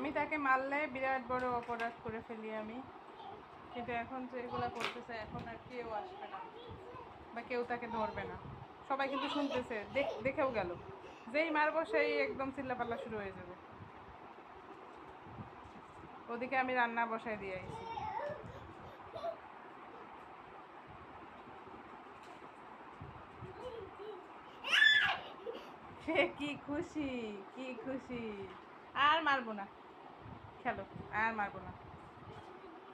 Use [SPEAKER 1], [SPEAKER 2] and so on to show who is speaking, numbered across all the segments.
[SPEAKER 1] আমি তাকে মারলে বিরাট বড় অপরাধ করে ফেলি আমি, কিন্তু এখন যে এগুলো করতেছে এখন আর কেউ আসবে না বা কেউ তাকে ধরবে না। সবাই কিন্তু শুনতেছে, দেখেও গেল। যেই মারবো সেই একদম চিল্লাপাল্লা শুরু হয়ে যাবে। ওদিকে আমি রান্না বসায় দিয়ে আইছি। সে কি খুশি, কি খুশি। আর মারবো না, খেলো। আর মারবো না,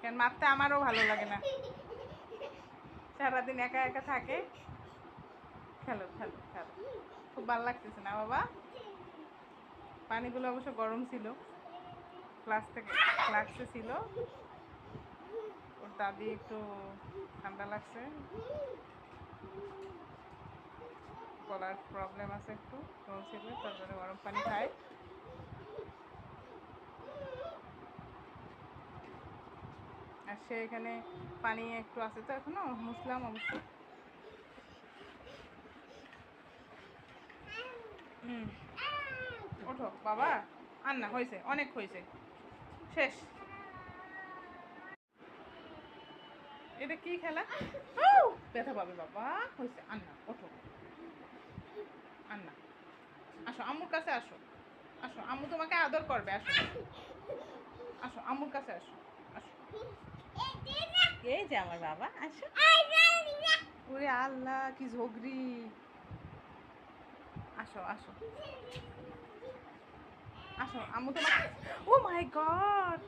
[SPEAKER 1] কেন মারতে আমারও ভালো লাগে না। সারাদিন একা একা থাকে। খেলো খেলো খেলো, খুব ভালো লাগতেছে না বাবা? পানিগুলো অবশ্য গরম ছিল, ফ্লাক্সে ছিল। ওর দাদি একটু ঠান্ডা লাগছে, গলার প্রবলেম আছে একটু, ছিল, তার জন্য গরম পানি খায়। আর সে এখানে পানি একটু আছে তো এখনো, মুসলাম অবশ্য। ওঠো বাবা, আর না, হয়েছে, অনেক হয়েছে, শেষ। এটা কি খেলা? ব্যথা পাবে বাবা, হয়েছে, আর না, ওঠো, আর না। আসো আম্মুর কাছে আসো, আসো, আম্মু তোমাকে আদর করবে, আসো, আসো আম্মুর কাছে আসো, আসো। এই যে আমার বাবা, আসো। ওরে আল্লাহ, কি ঝগড়ি। আসো আসো আসো, আম্মু তোমাকে, ও মাই গড,